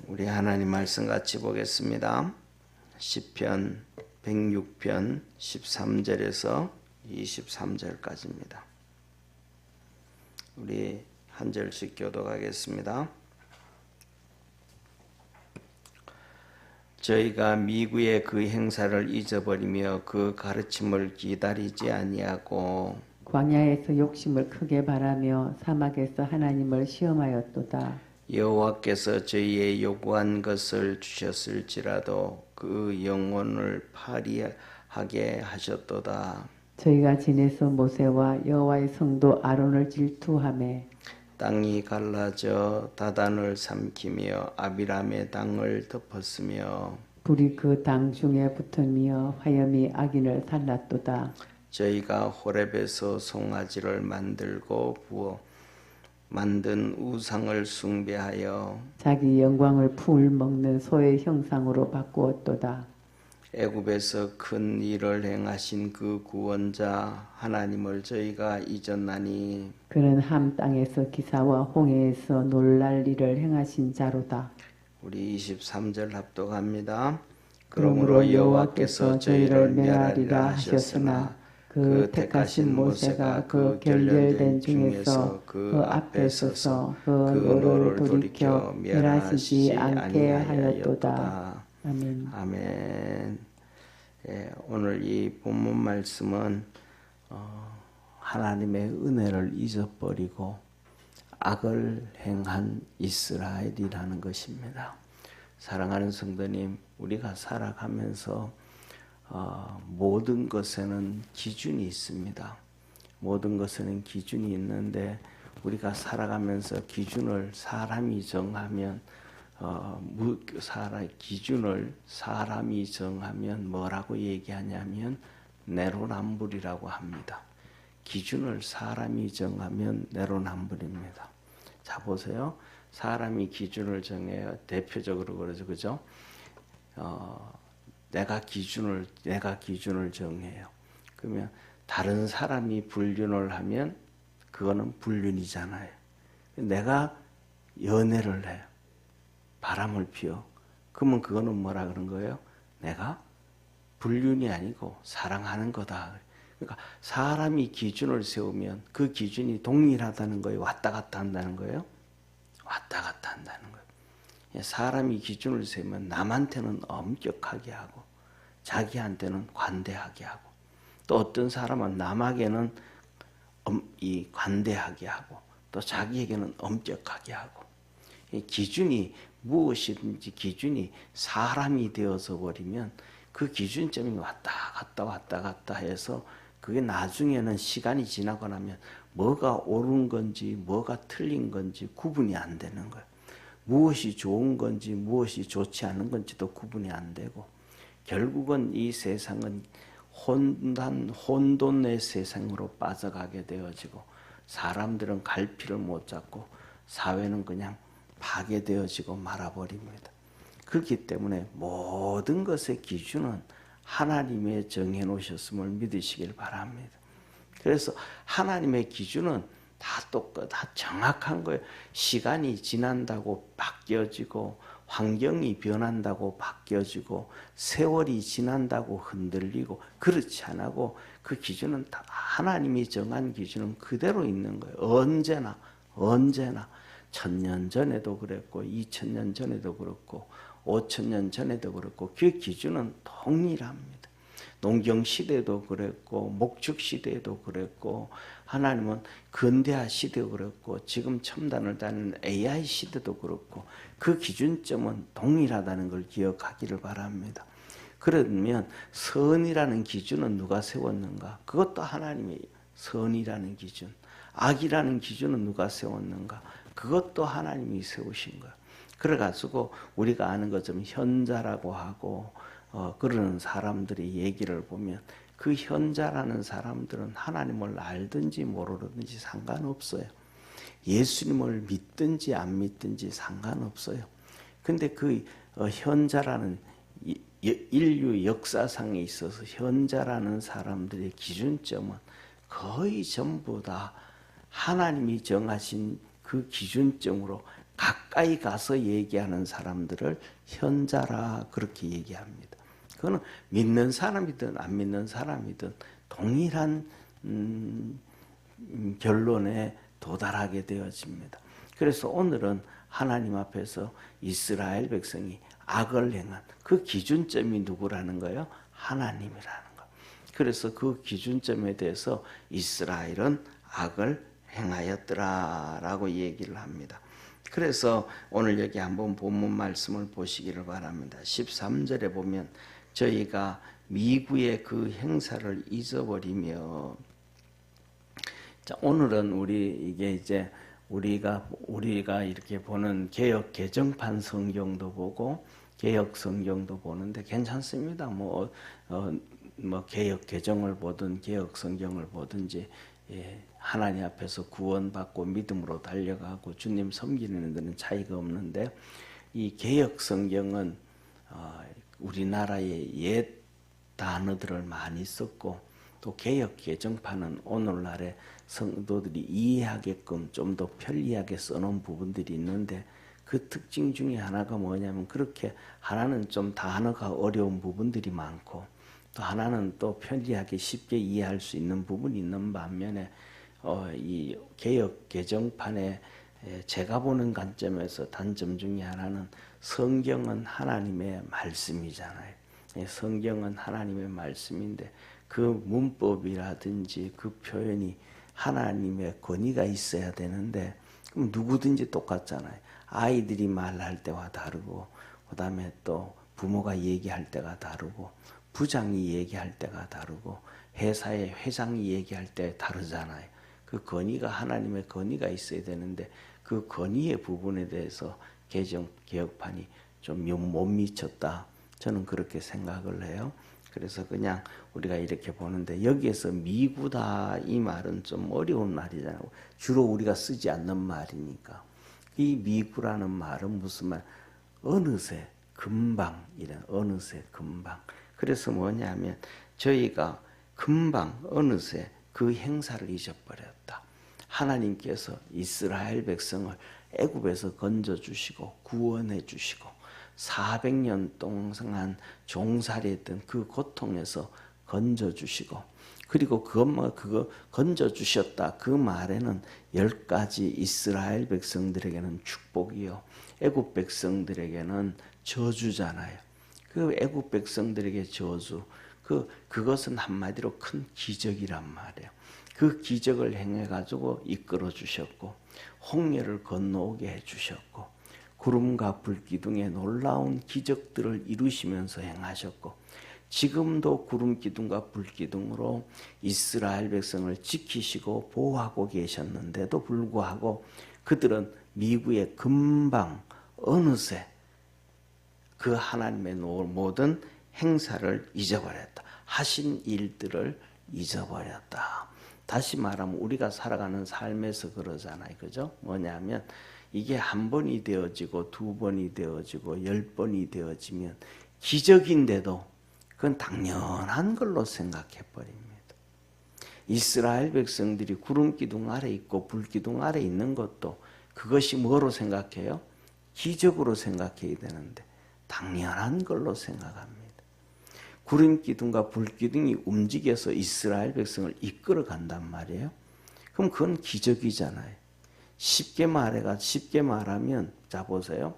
우리 하나님 말씀 같이 보겠습니다. 시편 106편 13절에서 23절까지입니다. 우리 한 절씩 교독하겠습니다. 저희가 미구의 그 행사를 잊어버리며 그 가르침을 기다리지 아니하고 광야에서 욕심을 크게 바라며 사막에서 하나님을 시험하였도다. 여호와께서 저희의 요구한 것을 주셨을지라도 그 영혼을 파리하게 하셨도다. 저희가 지내서 모세와 여호와의 성도 아론을 질투하매 땅이 갈라져 다단을 삼키며 아비람의 땅을 덮었으며 불이 그 당 중에 붙으며 화염이 악인을 살랐도다. 저희가 호렙에서 송아지를 만들고 부어 만든 우상을 숭배하여 자기 영광을 풀 먹는 소의 형상으로 바꾸었도다. 애굽에서 큰 일을 행하신 그 구원자 하나님을 저희가 잊었나니 그는 함 땅에서 기사와 홍해에서 놀랄 일을 행하신 자로다. 우리 23절 합독합니다. 그러므로 여호와께서 저희를 멸하리라 하셨으나 그 택하신 모세가 그 결렬된 중에서 그 앞에 서서 그 노를 돌이켜 멸하시지 않게 하였도다. 아멘. 아멘. 예, 오늘 이 본문 말씀은 하나님의 은혜를 잊어버리고 악을 행한 이스라엘이라는 것입니다. 사랑하는 성도님, 우리가 살아가면서 모든 것에는 기준이 있습니다. 모든 것에는 기준이 있는데 우리가 살아가면서 기준을 사람이 정하면 기준을 사람이 정하면 뭐라고 얘기하냐면 내로남불이라고 합니다. 기준을 사람이 정하면 내로남불입니다. 자 보세요. 사람이 기준을 정해요. 대표적으로 그러죠, 그죠? 내가 기준을 정해요. 그러면 다른 사람이 불륜을 하면 그거는 불륜이잖아요. 내가 연애를 해요. 바람을 피워. 그러면 그거는 뭐라 그런 거예요? 내가 불륜이 아니고 사랑하는 거다. 그러니까 사람이 기준을 세우면 그 기준이 동일하다는 거예요. 왔다 갔다 한다는 거예요. 왔다 갔다 한다는 거예요. 사람이 기준을 세우면 남한테는 엄격하게 하고 자기한테는 관대하게 하고 또 어떤 사람은 남에게는 관대하게 하고 또 자기에게는 엄격하게 하고 기준이 무엇이든지 기준이 사람이 되어서 버리면 그 기준점이 왔다 갔다 해서 그게 나중에는 시간이 지나고 나면 뭐가 옳은 건지 뭐가 틀린 건지 구분이 안 되는 거예요. 무엇이 좋은 건지 무엇이 좋지 않은 건지도 구분이 안 되고 결국은 이 세상은 혼돈의 세상으로 빠져가게 되어지고 사람들은 갈피를 못 잡고 사회는 그냥 파괴되어지고 말아버립니다. 그렇기 때문에 모든 것의 기준은 하나님의 정해놓으셨음을 믿으시길 바랍니다. 그래서 하나님의 기준은 다 정확한 거예요. 시간이 지난다고 바뀌어지고 환경이 변한다고 바뀌어지고 세월이 지난다고 흔들리고 그렇지 않고 그 기준은 다 하나님이 정한 기준은 그대로 있는 거예요. 언제나 1000년 전에도 그랬고 2000년 전에도 그렇고 5000년 전에도 그렇고 그 기준은 동일합니다. 농경시대도 그랬고 목축시대도 그랬고 하나님은 근대화 시대도 그렇고 지금 첨단을 다니는 AI 시대도 그렇고 그 기준점은 동일하다는 걸 기억하기를 바랍니다. 그러면 선이라는 기준은 누가 세웠는가? 그것도 하나님의 선이라는 기준. 악이라는 기준은 누가 세웠는가? 그것도 하나님이 세우신 거예요. 그래가지고 우리가 아는 것처럼 현자라고 하고 그러는 사람들의 얘기를 보면 그 현자라는 사람들은 하나님을 알든지 모르든지 상관없어요. 예수님을 믿든지 안 믿든지 상관없어요. 근데 그 현자라는 인류 역사상에 있어서 현자라는 사람들의 기준점은 거의 전부 다 하나님이 정하신 그 기준점으로 가까이 가서 얘기하는 사람들을 현자라 그렇게 얘기합니다. 그거는 믿는 사람이든 안 믿는 사람이든 동일한 결론에 도달하게 되어집니다. 그래서 오늘은 하나님 앞에서 이스라엘 백성이 악을 행한 그 기준점이 누구라는 거예요? 하나님이라는 거. 그래서 그 기준점에 대해서 이스라엘은 악을 행하였더라라고 얘기를 합니다. 그래서 오늘 여기 한번 본문 말씀을 보시기를 바랍니다. 13절에 보면 저희가 미구의 그 행사를 잊어버리며, 자, 오늘은 이게 이제 우리가 이렇게 보는 개역 개정판 성경도 보고 개역 성경도 보는데 괜찮습니다. 뭐 개역 개정을 보든 개역 성경을 보든지, 예, 하나님 앞에서 구원받고 믿음으로 달려가고 주님 섬기는 데는 차이가 없는데, 이 개역 성경은 우리나라의 옛 단어들을 많이 썼고, 또 개역 개정판은 오늘날의 성도들이 이해하게끔 좀 더 편리하게 써놓은 부분들이 있는데, 그 특징 중에 하나가 뭐냐면, 그렇게 하나는 좀 단어가 어려운 부분들이 많고, 또 하나는 또 편리하게 쉽게 이해할 수 있는 부분이 있는 반면에, 이 개역 개정판에 제가 보는 관점에서 단점 중에 하나는, 성경은 하나님의 말씀이잖아요. 성경은 하나님의 말씀인데 그 문법이라든지 그 표현이 하나님의 권위가 있어야 되는데, 그럼 누구든지 똑같잖아요. 아이들이 말할 때와 다르고, 그 다음에 또 부모가 얘기할 때가 다르고, 부장이 얘기할 때가 다르고, 회사의 회장이 얘기할 때 다르잖아요. 그 권위가 하나님의 권위가 있어야 되는데, 그 권위의 부분에 대해서 개혁판이 좀 못 미쳤다, 저는 그렇게 생각을 해요. 그래서 그냥 우리가 이렇게 보는데, 여기에서 미구다 이 말은 좀 어려운 말이잖아요. 주로 우리가 쓰지 않는 말이니까. 이 미구라는 말은 무슨 말? 어느새, 금방, 이런 어느새, 금방. 그래서 뭐냐면 저희가 금방, 어느새 그 행사를 잊어버렸다. 하나님께서 이스라엘 백성을 애굽에서 건져주시고 구원해 주시고 400년 동안 종살이했던 그 고통에서 건져주시고, 그리고 그거 건져주셨다 그 말에는 10가지 이스라엘 백성들에게는 축복이요, 애굽 백성들에게는 저주잖아요. 그 애굽 백성들에게 저주, 그것은 한마디로 큰 기적이란 말이에요. 그 기적을 행해가지고 이끌어 주셨고, 홍해를 건너오게 해주셨고, 구름과 불기둥의 놀라운 기적들을 이루시면서 행하셨고, 지금도 구름 기둥과 불기둥으로 이스라엘 백성을 지키시고 보호하고 계셨는데도 불구하고 그들은 미구의 금방 어느새 그 하나님의 모든 행사를 잊어버렸다. 하신 일들을 잊어버렸다. 다시 말하면 우리가 살아가는 삶에서 그러잖아요. 그죠? 뭐냐면 이게 한 번이 되어지고 두 번이 되어지고 10번이 되어지면 기적인데도 그건 당연한 걸로 생각해 버립니다. 이스라엘 백성들이 구름 기둥 아래 있고 불 기둥 아래 있는 것도 그것이 뭐로 생각해요? 기적으로 생각해야 되는데 당연한 걸로 생각합니다. 구름 기둥과 불 기둥이 움직여서 이스라엘 백성을 이끌어 간단 말이에요. 그럼 그건 기적이잖아요. 쉽게 말하면, 자 보세요.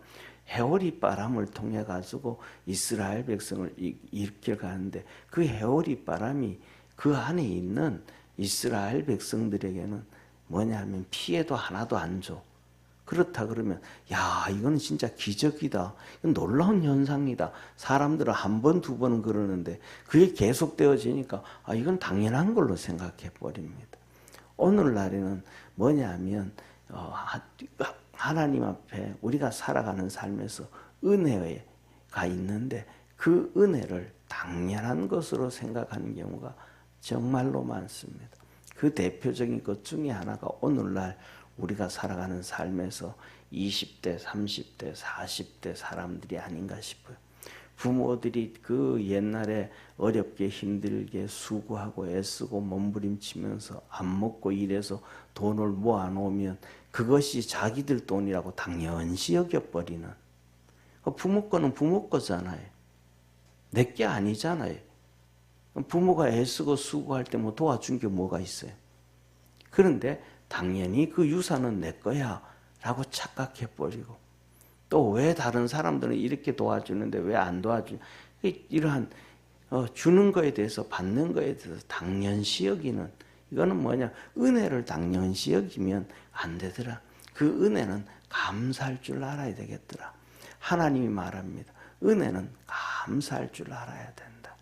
해오리 바람을 통해 가지고 이스라엘 백성을 이끌어 가는데, 그 해오리 바람이 그 안에 있는 이스라엘 백성들에게는 뭐냐면 피해도 하나도 안 줘. 그렇다 그러면 야, 이건 진짜 기적이다. 이건 놀라운 현상이다. 사람들은 한 번, 두 번은 그러는데 그게 계속되어지니까 이건 당연한 걸로 생각해 버립니다. 오늘날에는 뭐냐면 하나님 앞에 우리가 살아가는 삶에서 은혜가 있는데 그 은혜를 당연한 것으로 생각하는 경우가 정말로 많습니다. 그 대표적인 것 중에 하나가 오늘날 우리가 살아가는 삶에서 20대, 30대, 40대 사람들이 아닌가 싶어요. 부모들이 그 옛날에 어렵게 힘들게 수고하고 애쓰고 몸부림치면서 안 먹고 일해서 돈을 모아놓으면 그것이 자기들 돈이라고 당연시 여겨버리는, 부모 거는 부모 거잖아요. 내게 아니잖아요. 부모가 애쓰고 수고할 때 뭐 도와준 게 뭐가 있어요. 그런데 당연히 그 유산은 내 거야 라고 착각해버리고, 또 왜 다른 사람들은 이렇게 도와주는데 왜 안 도와주냐, 이러한 주는 거에 대해서 받는 거에 대해서 당연시 여기는, 이거는 뭐냐, 은혜를 당연시 여기면 안 되더라. 그 은혜는 감사할 줄 알아야 되겠더라. 하나님이 말합니다. 은혜는 감사할 줄 알아야 된다.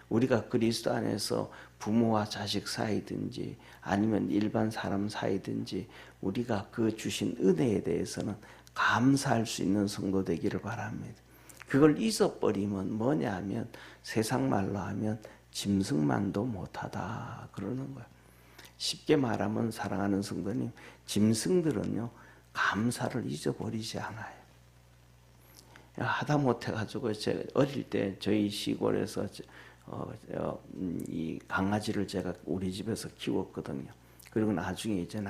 우리가 그리스도 안에서 부모와 자식 사이든지 아니면 일반 사람 사이든지 우리가 그 주신 은혜에 대해서는 감사할 수 있는 성도 되기를 바랍니다. 그걸 잊어버리면 뭐냐 하면 세상 말로 하면 짐승만도 못하다 그러는 거예요. 쉽게 말하면 사랑하는 성도님, 짐승들은요 감사를 잊어버리지 않아요. 하다못해가지고 제가 어릴 때 저희 시골에서 이 강아지를 제가 우리 집에서 키웠거든요. 그리고 나중에 이제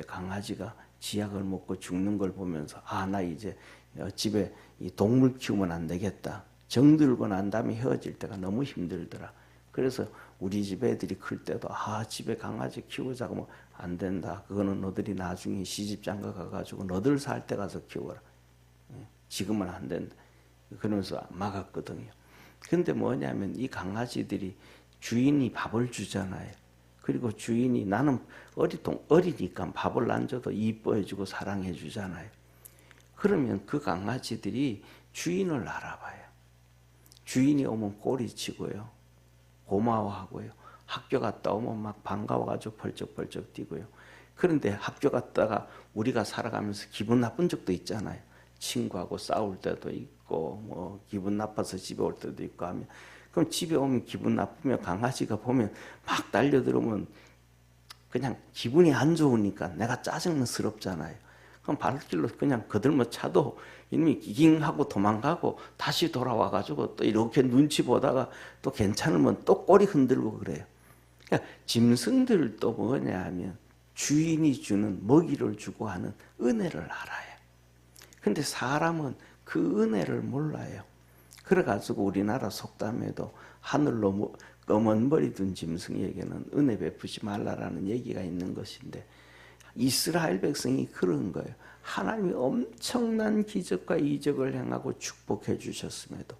강아지가 지약을 먹고 죽는 걸 보면서 나 이제 집에 이 동물 키우면 안 되겠다. 정들고 난 다음에 헤어질 때가 너무 힘들더라. 그래서 우리 집 애들이 클 때도 집에 강아지 키우자고 뭐 안 된다. 그거는 너들이 나중에 시집 장가 가가지고 너들 살 때 가서 키워라. 지금은 안 된다. 그러면서 막았거든요. 근데 뭐냐면 이 강아지들이 주인이 밥을 주잖아요. 그리고 주인이 나는 어리니까 밥을 안 줘도 이뻐해주고 사랑해주잖아요. 그러면 그 강아지들이 주인을 알아봐요. 주인이 오면 꼬리치고요. 고마워하고요. 학교 갔다 오면 막 반가워가지고 벌쩍벌쩍 뛰고요. 그런데 학교 갔다가 우리가 살아가면서 기분 나쁜 적도 있잖아요. 친구하고 싸울 때도 있고 뭐 기분 나빠서 집에 올 때도 있고 하면, 그럼 집에 오면 기분 나쁘면 강아지가 보면 막 달려들으면 그냥 기분이 안 좋으니까 내가 짜증스럽잖아요. 그럼 발길로 그냥 거들며 차도 이놈이 기깅하고 도망가고 다시 돌아와가지고 또 이렇게 눈치 보다가 또 괜찮으면 또 꼬리 흔들고 그래요. 그러니까 짐승들도 뭐냐 하면 주인이 주는 먹이를 주고 하는 은혜를 알아요. 근데 사람은 그 은혜를 몰라요. 그래가지고 우리나라 속담에도 하늘로 검은 머리 든 짐승에게는 은혜 베푸지 말라라는 얘기가 있는 것인데, 이스라엘 백성이 그런 거예요. 하나님이 엄청난 기적과 이적을 행하고 축복해 주셨음에도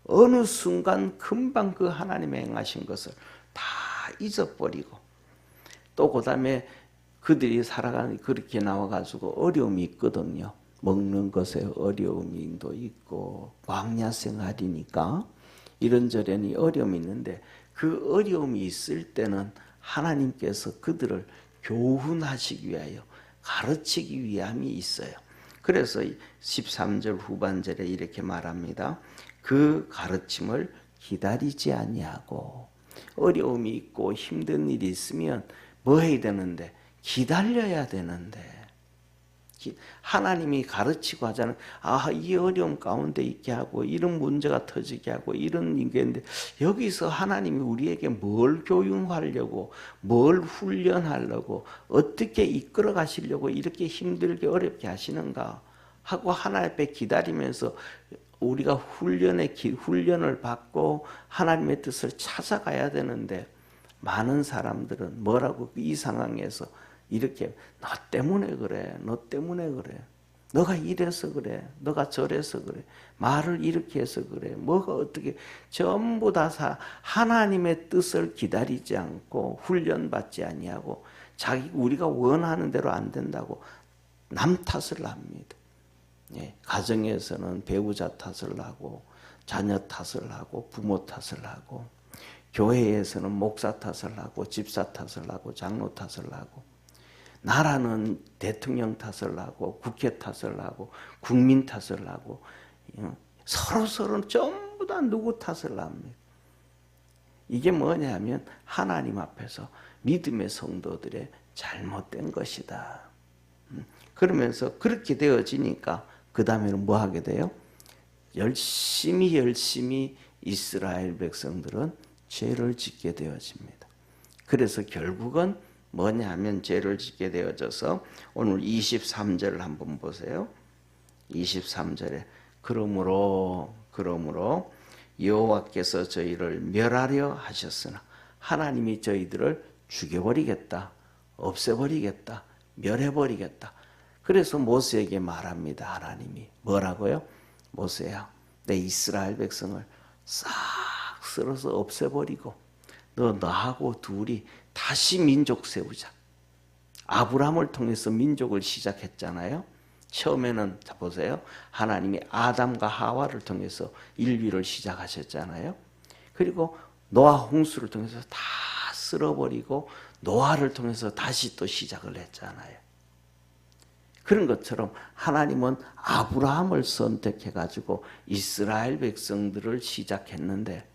어느 순간 금방 그 하나님의 행하신 것을 다 잊어버리고, 또 그 다음에 그들이 살아가는 그렇게 나와가지고 어려움이 있거든요. 먹는 것에 어려움도 있고 광야 생활이니까 이런저런 어려움이 있는데, 그 어려움이 있을 때는 하나님께서 그들을 교훈하시기 위하여 가르치기 위함이 있어요. 그래서 13절 후반절에 이렇게 말합니다. 그 가르침을 기다리지 아니하고, 어려움이 있고 힘든 일이 있으면 뭐 해야 되는데? 기다려야 되는데, 하나님이 가르치고 하자는 이 어려움 가운데 있게 하고 이런 문제가 터지게 하고 이런 인간인데, 여기서 하나님이 우리에게 뭘 교육하려고 뭘 훈련하려고 어떻게 이끌어 가시려고 이렇게 힘들게 어렵게 하시는가 하고 하나님 앞에 기다리면서 우리가 훈련을 받고 하나님의 뜻을 찾아가야 되는데, 많은 사람들은 뭐라고 이 상황에서 이렇게 너 때문에 그래, 너 때문에 그래, 너가 이래서 그래, 너가 저래서 그래, 말을 이렇게 해서 그래, 뭐가 어떻게, 전부 다 하나님의 뜻을 기다리지 않고 훈련받지 아니하고 우리가 원하는 대로 안 된다고 남 탓을 합니다. 가정에서는 배우자 탓을 하고 자녀 탓을 하고 부모 탓을 하고, 교회에서는 목사 탓을 하고 집사 탓을 하고 장로 탓을 하고, 나라는 대통령 탓을 하고 국회 탓을 하고 국민 탓을 하고, 서로 전부 다 누구 탓을 합니다. 이게 뭐냐면 하나님 앞에서 믿음의 성도들의 잘못된 것이다. 그러면서 그렇게 되어지니까 그 다음에는 뭐 하게 돼요? 열심히 이스라엘 백성들은 죄를 짓게 되어집니다. 그래서 결국은 뭐냐 하면 죄를 짓게 되어져서 오늘 23절을 한번 보세요. 23절에 그러므로 여호와께서 저희를 멸하려 하셨으나 하나님이 저희들을 죽여버리겠다, 없애버리겠다, 멸해버리겠다. 그래서 모세에게 말합니다. 하나님이 뭐라고요? 모세야, 내 이스라엘 백성을 싹 쓸어서 없애버리고 너하고 둘이 다시 민족 세우자. 아브라함을 통해서 민족을 시작했잖아요. 처음에는 자 보세요. 하나님이 아담과 하와를 통해서 인류를 시작하셨잖아요. 그리고 노아 홍수를 통해서 다 쓸어버리고 노아를 통해서 다시 또 시작을 했잖아요. 그런 것처럼 하나님은 아브라함을 선택해가지고 이스라엘 백성들을 시작했는데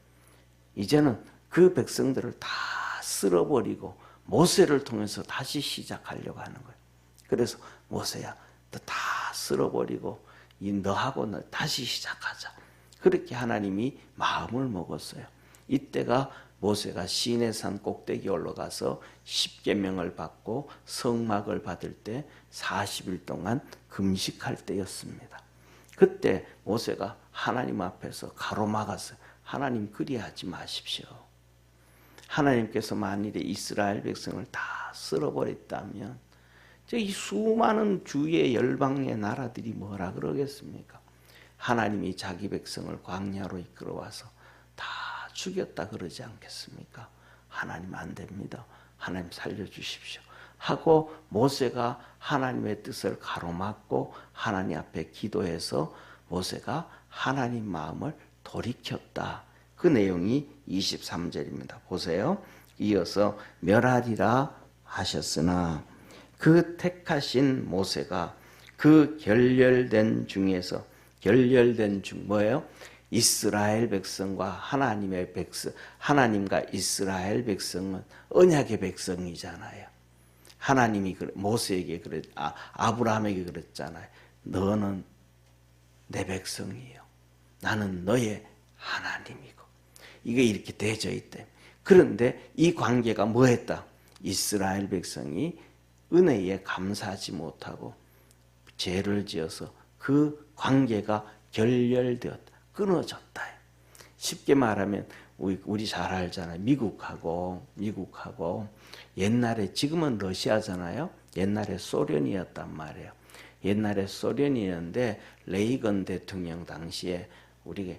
이제는 그 백성들을 다 쓸어버리고 모세를 통해서 다시 시작하려고 하는 거예요. 그래서 모세야, 너 다 쓸어버리고 너하고 너 다시 시작하자. 그렇게 하나님이 마음을 먹었어요. 이때가 모세가 시내산 꼭대기에 올라가서 십계명을 받고 성막을 받을 때 40일 동안 금식할 때였습니다. 그때 모세가 하나님 앞에서 가로막았어요. 하나님 그리하지 마십시오. 하나님께서 만일에 이스라엘 백성을 다 쓸어버렸다면 이 수많은 주의 열방의 나라들이 뭐라 그러겠습니까? 하나님이 자기 백성을 광야로 이끌어와서 다 죽였다 그러지 않겠습니까? 하나님 안 됩니다. 하나님 살려주십시오. 하고 모세가 하나님의 뜻을 가로막고 하나님 앞에 기도해서 모세가 하나님 마음을 돌이켰다. 그 내용이 23절입니다. 보세요. 이어서 멸하리라 하셨으나 그 택하신 모세가 그 결렬된 중에서 결렬된 중 뭐예요? 이스라엘 백성과 하나님의 백성, 하나님과 이스라엘 백성은 언약의 백성이잖아요. 하나님이 모세에게 아브라함에게 그랬잖아요. 너는 내 백성이요, 나는 너의 하나님이고. 이게 이렇게 되어져 있대. 그런데 이 관계가 뭐했다? 이스라엘 백성이 은혜에 감사하지 못하고 죄를 지어서 그 관계가 결렬되었다, 끊어졌다. 쉽게 말하면 우리 잘 알잖아요. 미국하고 옛날에, 지금은 러시아잖아요. 옛날에 소련이었단 말이에요. 옛날에 소련이었는데 레이건 대통령 당시에 우리가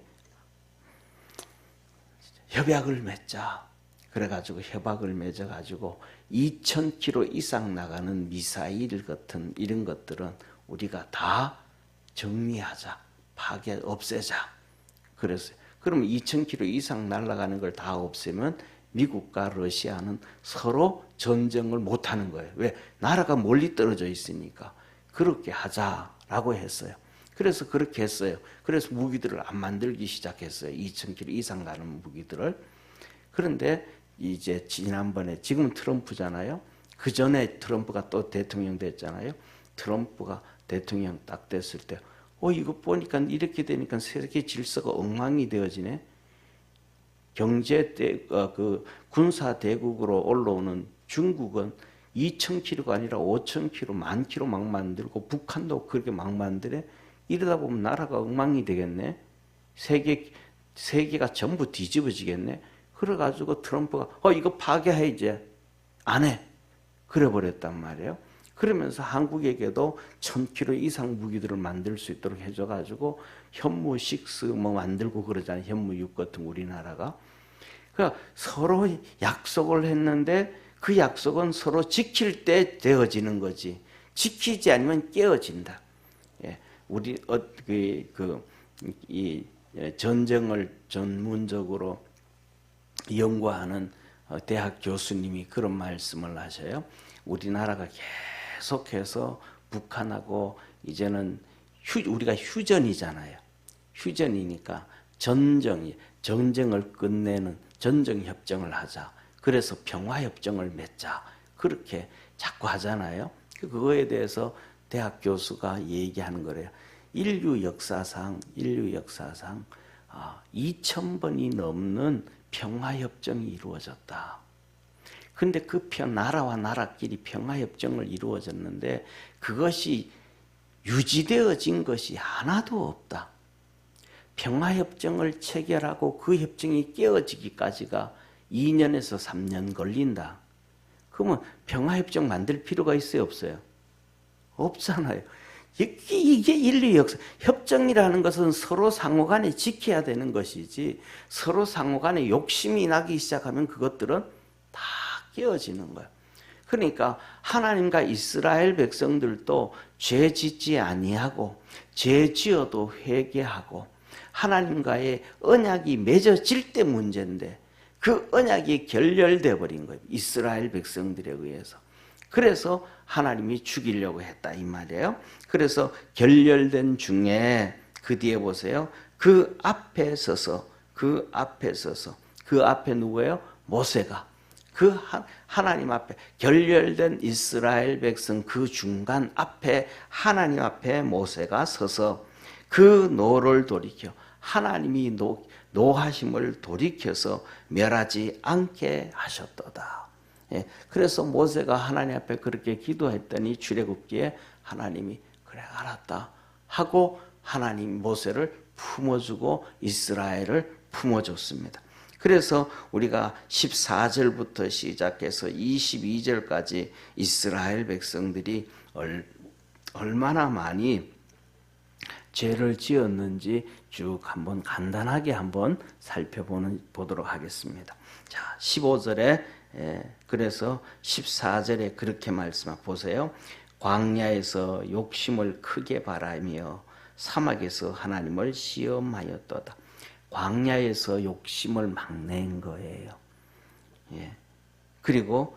협약을 맺자. 그래가지고 협약을 맺어가지고 2000km 이상 나가는 미사일 같은 이런 것들은 우리가 다 정리하자, 파괴, 없애자. 그래서 그러면 2000km 이상 날아가는 걸 다 없애면 미국과 러시아는 서로 전쟁을 못 하는 거예요. 왜? 나라가 멀리 떨어져 있으니까. 그렇게 하자라고 했어요. 그래서 그렇게 했어요. 그래서 무기들을 안 만들기 시작했어요. 2000km 이상 가는 무기들을. 그런데 이제 지난번에, 지금은 트럼프잖아요. 그 전에 트럼프가 또 대통령 됐잖아요. 트럼프가 대통령 딱 됐을 때, 이거 보니까 이렇게 되니까 세계 질서가 엉망이 되어지네. 군사 대국으로 올라오는 중국은 2000km가 아니라 5000km, 10,000km 막 만들고 북한도 그렇게 막 만드네. 이러다 보면 나라가 엉망이 되겠네. 세계가 전부 뒤집어지겠네. 그래가지고 트럼프가 이거 파괴해야지. 안 해. 그래버렸단 말이에요. 그러면서 한국에게도 1000km 이상 무기들을 만들 수 있도록 해줘가지고 현무6 뭐 만들고 그러잖아요. 현무6 같은 우리나라가. 그러니까 서로 약속을 했는데 그 약속은 서로 지킬 때 되어지는 거지. 지키지 않으면 깨어진다. 예, 우리 이 전쟁을 전문적으로 연구하는 대학 교수님이 그런 말씀을 하셔요. 우리나라가 계속해서 북한하고 이제는 우리가 휴전이잖아요. 휴전이니까 전쟁을 끝내는 전쟁협정을 하자. 그래서 평화협정을 맺자. 그렇게 자꾸 하잖아요. 그거에 대해서 대학 교수가 얘기하는 거래요. 인류 역사상 2000번이 넘는 평화협정이 이루어졌다. 근데 그 나라와 나라끼리 평화협정을 이루어졌는데 그것이 유지되어진 것이 하나도 없다. 평화협정을 체결하고 그 협정이 깨어지기까지가 2년에서 3년 걸린다. 그러면 평화협정 만들 필요가 있어요, 없어요? 없잖아요. 이게 인류 역사. 협정이라는 것은 서로 상호간에 지켜야 되는 것이지 서로 상호간에 욕심이 나기 시작하면 그것들은 다 깨어지는 거예요. 그러니까 하나님과 이스라엘 백성들도 죄 짓지 아니하고 죄 지어도 회개하고 하나님과의 언약이 맺어질 때 문제인데 그 언약이 결렬돼 버린 거예요. 이스라엘 백성들에 의해서. 그래서 하나님이 죽이려고 했다 이 말이에요. 그래서 결렬된 중에 그 뒤에 보세요. 그 앞에 누구예요? 모세가 그 하나님 앞에 결렬된 이스라엘 백성 그 중간 앞에 하나님 앞에 모세가 서서 그 노를 돌이켜 하나님이 노하심을 돌이켜서 멸하지 않게 하셨도다. 예, 그래서 모세가 하나님 앞에 그렇게 기도했더니 출애굽기에 하나님이 그래 알았다 하고 하나님 모세를 품어주고 이스라엘을 품어줬습니다. 그래서 우리가 14절부터 시작해서 22절까지 이스라엘 백성들이 얼마나 많이 죄를 지었는지 쭉 한번 간단하게 한번 살펴보도록 하겠습니다. 자, 15절에 그래서 14절에 그렇게 말씀하고 보세요. 광야에서 욕심을 크게 바라며 사막에서 하나님을 시험하였도다. 광야에서 욕심을 막 낸 거예요. 예. 그리고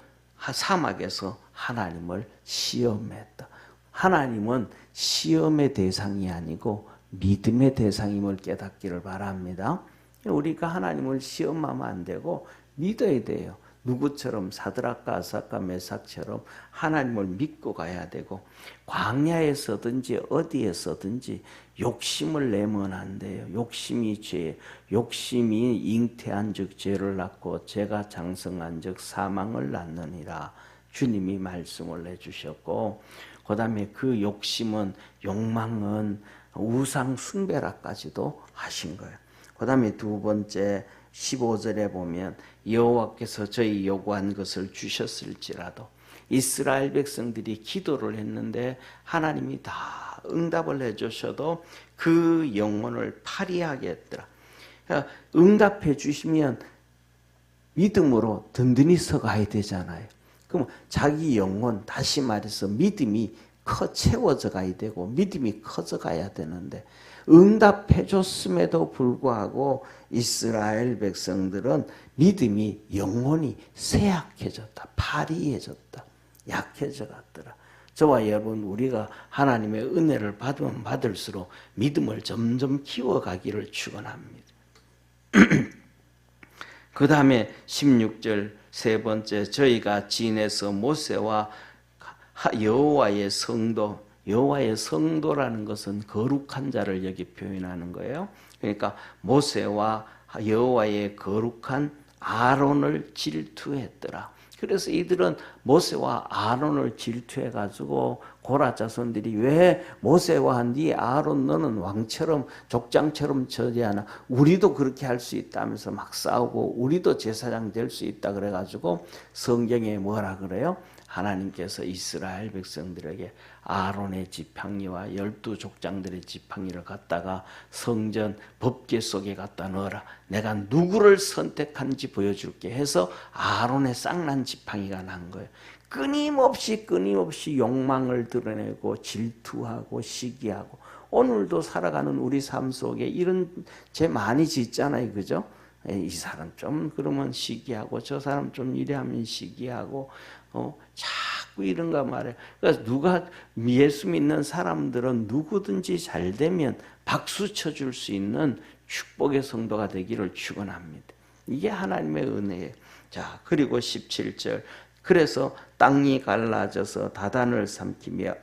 사막에서 하나님을 시험했다. 하나님은 시험의 대상이 아니고 믿음의 대상임을 깨닫기를 바랍니다. 우리가 하나님을 시험하면 안 되고 믿어야 돼요. 누구처럼 사드락과 아삭과 메삭처럼 하나님을 믿고 가야 되고 광야에서든지 어디에서든지 욕심을 내면 안 돼요. 욕심이 죄, 욕심이 잉태한 즉 죄를 낳고 죄가 장성한 즉 사망을 낳느니라 주님이 말씀을 해주셨고 그 다음에 그 욕망은 우상 숭배라까지도 하신 거예요. 그 다음에 두 번째 15절에 보면 여호와께서 저희 요구한 것을 주셨을지라도 이스라엘 백성들이 기도를 했는데 하나님이 다 응답을 해주셔도 그 영혼을 파리하게 했더라. 그러니까 응답해 주시면 믿음으로 든든히 서가야 되잖아요. 그럼 자기 영혼, 다시 말해서 믿음이 채워져 가야 되고 믿음이 커져 가야 되는데 응답해 줬음에도 불구하고 이스라엘 백성들은 믿음이 영혼이 쇠약해졌다. 파리해졌다. 약해져 갔더라. 저와 여러분 우리가 하나님의 은혜를 받으면 받을수록 믿음을 점점 키워가기를 축원합니다. 그 다음에 16절 세 번째 저희가 진에서 모세와 여호와의 성도 여호와의 성도라는 것은 거룩한 자를 여기 표현하는 거예요. 그러니까 모세와 여호와의 거룩한 아론을 질투했더라. 그래서 이들은 모세와 아론을 질투해가지고 고라 자손들이 왜 모세와 네 아론 너는 왕처럼 족장처럼 처리하나 우리도 그렇게 할 수 있다면서 막 싸우고 우리도 제사장 될 수 있다 그래가지고 성경에 뭐라 그래요? 하나님께서 이스라엘 백성들에게 아론의 지팡이와 12족장들의 지팡이를 갖다가 성전 법궤 속에 갖다 넣어라. 내가 누구를 선택한지 보여줄게 해서 아론의 쌍난 지팡이가 난 거예요. 끊임없이 욕망을 드러내고 질투하고 시기하고 오늘도 살아가는 우리 삶 속에 이런 죄 많이 짓잖아요. 그죠? 이 사람 좀 그러면 시기하고 저 사람 좀 이래하면 시기하고 자꾸 이런가 말이에요. 그래서 누가 예수 믿는 사람들은 누구든지 잘 되면 박수 쳐줄 수 있는 축복의 성도가 되기를 축원합니다. 이게 하나님의 은혜예요. 자, 그리고 17절 그래서 땅이 갈라져서 다단을 삼키며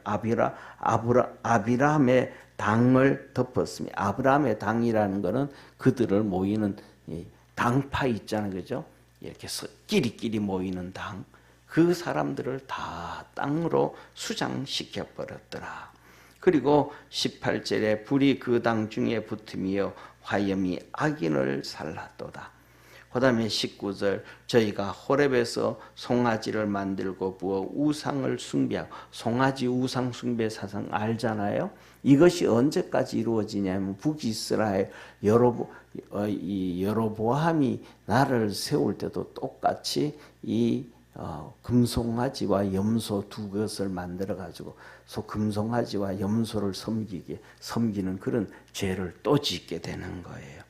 아비람의 당을 덮었으며 아브라함의 당이라는 것은 그들을 모이는 당파 있잖아요. 그죠? 이렇게 끼리끼리 모이는 당. 그 사람들을 다 땅으로 수장시켜 버렸더라. 그리고 18절에 불이 그 당 중에 붙으며 화염이 악인을 살랐도다. 그 다음에 19절 저희가 호렙에서 송아지를 만들고 부어 우상을 숭배하고 송아지 우상 숭배 사상 알잖아요. 이것이 언제까지 이루어지냐면 북이스라엘 여로보암이 나라를 세울 때도 똑같이 이 금송아지와 염소 두 것을 만들어 가지고 금송아지와 염소를 섬기는 그런 죄를 또 짓게 되는 거예요.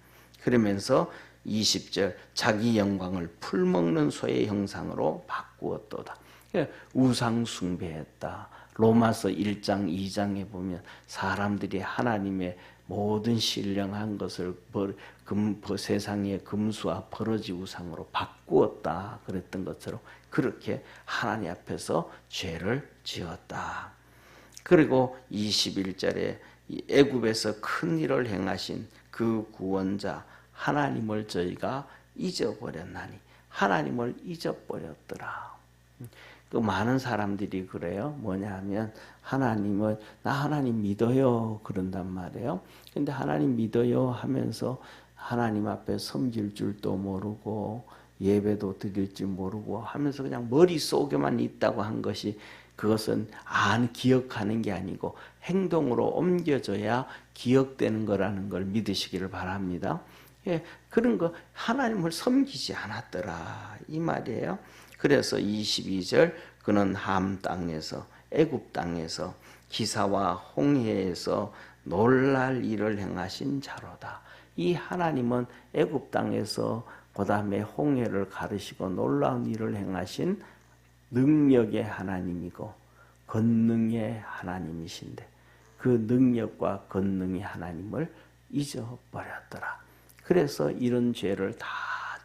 그러면서 20절 자기 영광을 풀먹는 소의 형상으로 바꾸었도다. 우상 숭배했다. 로마서 1장 2장에 보면 사람들이 하나님의 모든 신령한 것을 세상의 금수와 버러지 우상으로 바꾸었다 그랬던 것처럼 그렇게 하나님 앞에서 죄를 지었다. 그리고 21절에 애굽에서 큰 일을 행하신 그 구원자 하나님을 저희가 잊어버렸나니 하나님을 잊어버렸더라. 그 많은 사람들이 그래요. 뭐냐 하면 나 하나님 믿어요 그런단 말이에요. 근데 하나님 믿어요 하면서 하나님 앞에 섬길 줄도 모르고 예배도 드릴 줄 모르고 하면서 그냥 머릿속에만 있다고 한 것이 그것은 기억하는 게 아니고 행동으로 옮겨져야 기억되는 거라는 걸 믿으시기를 바랍니다. 그런 거 하나님을 섬기지 않았더라 이 말이에요. 그래서 22절 그는 함 땅에서 애굽 땅에서 기사와 홍해에서 놀랄 일을 행하신 자로다. 이 하나님은 애굽 땅에서 그 다음에 홍해를 가르시고 놀라운 일을 행하신 능력의 하나님이고 권능의 하나님이신데 그 능력과 권능의 하나님을 잊어버렸더라. 그래서 이런 죄를 다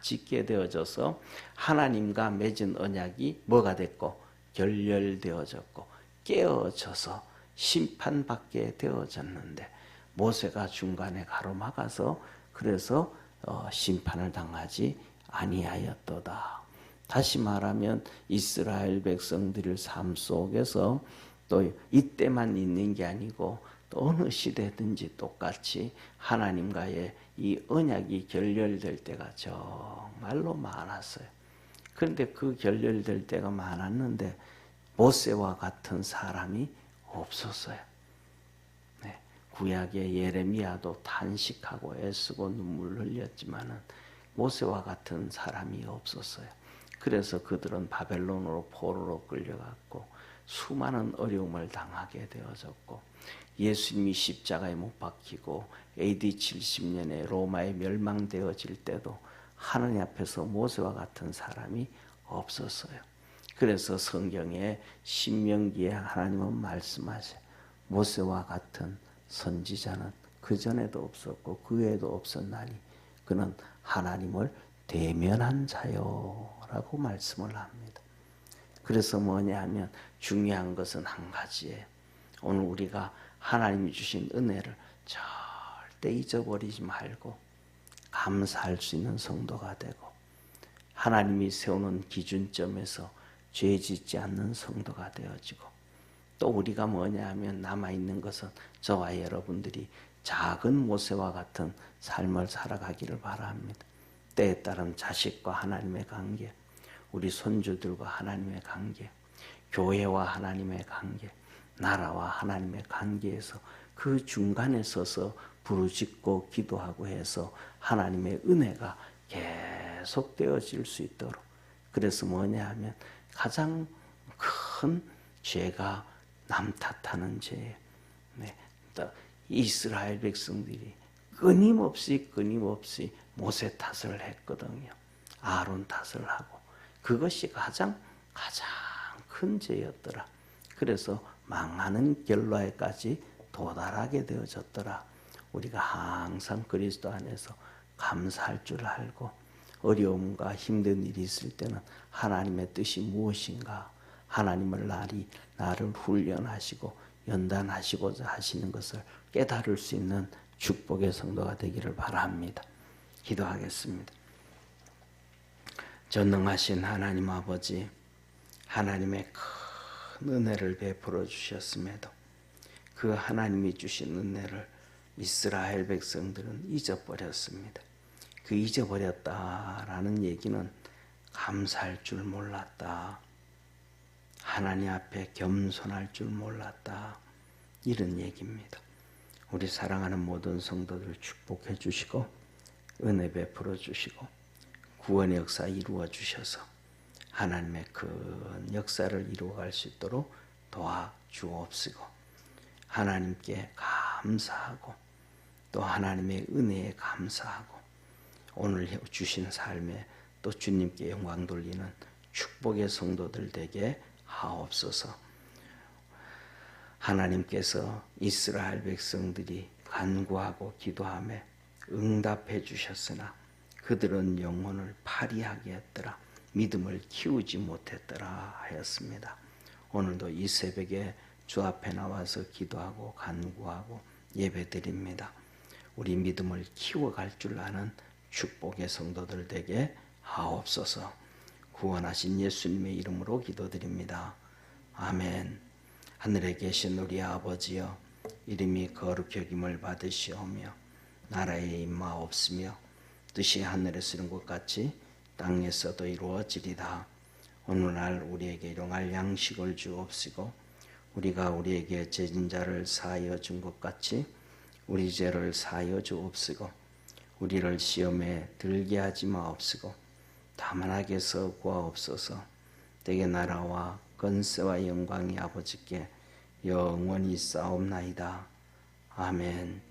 짓게 되어져서 하나님과 맺은 언약이 뭐가 됐고 결렬되어졌고 깨어져서 심판받게 되어졌는데 모세가 중간에 가로막아서 그래서 심판을 당하지 아니하였도다. 다시 말하면 이스라엘 백성들의 삶 속에서 또 이때만 있는 게 아니고 또 어느 시대든지 똑같이 하나님과의 이 언약이 결렬될 때가 정말로 많았어요. 그런데 그 결렬될 때가 많았는데 모세와 같은 사람이 없었어요. 네, 구약의 예레미야도 탄식하고 애쓰고 눈물 흘렸지만은 모세와 같은 사람이 없었어요. 그래서 그들은 바벨론으로 포로로 끌려갔고 수많은 어려움을 당하게 되어졌고 예수님이 십자가에 못 박히고 AD 70년에 로마에 멸망되어질 때도 하나님 앞에서 모세와 같은 사람이 없었어요. 그래서 성경에 신명기에 하나님은 말씀하세요. 모세와 같은 선지자는 그전에도 없었고 그 외에도 없었나니 그는 하나님을 대면한 자요 라고 말씀을 합니다. 그래서 뭐냐 하면 중요한 것은 한 가지예요. 오늘 우리가 하나님이 주신 은혜를 절대 잊어버리지 말고 감사할 수 있는 성도가 되고 하나님이 세우는 기준점에서 죄 짓지 않는 성도가 되어지고 또 우리가 뭐냐 하면 남아있는 것은 저와 여러분들이 작은 모세와 같은 삶을 살아가기를 바랍니다. 때에 따른 자식과 하나님의 관계, 우리 손주들과 하나님의 관계, 교회와 하나님의 관계, 나라와 하나님의 관계에서 그 중간에 서서 부르짖고 기도하고 해서 하나님의 은혜가 계속 되어질 수 있도록. 그래서 뭐냐 하면 가장 큰 죄가 남 탓하는 죄예요. 네. 이스라엘 백성들이 끊임없이 모세 탓을 했거든요. 아론 탓을 하고 그것이 가장 큰 죄였더라. 그래서 망하는 결론에까지 도달하게 되어졌더라. 우리가 항상 그리스도 안에서 감사할 줄 알고 어려움과 힘든 일이 있을 때는 하나님의 뜻이 무엇인가, 하나님을 나를 훈련하시고 연단하시고자 하시는 것을 깨달을 수 있는 축복의 성도가 되기를 바랍니다. 기도하겠습니다. 전능하신 하나님 아버지, 하나님의 큰 은혜를 베풀어 주셨음에도 그 하나님이 주신 은혜를 이스라엘 백성들은 잊어버렸습니다. 그 잊어버렸다라는 얘기는 감사할 줄 몰랐다, 하나님 앞에 겸손할 줄 몰랐다, 이런 얘기입니다. 우리 사랑하는 모든 성도들 축복해 주시고 은혜 베풀어 주시고 구원의 역사 이루어 주셔서 하나님의 큰 역사를 이루어갈 수 있도록 도와주옵시고 하나님께 감사하고 또 하나님의 은혜에 감사하고 오늘 주신 삶에 또 주님께 영광 돌리는 축복의 성도들 되게 하옵소서. 하나님께서 이스라엘 백성들이 간구하고 기도하며 응답해 주셨으나 그들은 영혼을 파리하게 했더라, 믿음을 키우지 못했더라 하였습니다. 오늘도 이 새벽에 주 앞에 나와서 기도하고 간구하고 예배드립니다. 우리 믿음을 키워갈 줄 아는 축복의 성도들 되게 하옵소서. 구원하신 예수님의 이름으로 기도드립니다. 아멘. 하늘에 계신 우리 아버지여, 이름이 거룩히 여김을 받으시오며 나라에 임하옵시며 뜻이 하늘에서 이룬 것 같이 땅에서도 이루어지리다. 오늘날 우리에게 일용할 양식을 주옵시고 우리가 우리에게 죄진 자를 사하여 준 것 같이 우리 죄를 사하여 주옵시고 우리를 시험에 들게 하지 마옵시고 다만 악에서 구하옵소서. 대개 나라와 권세와 영광이 아버지께 영원히 싸움나이다. 아멘.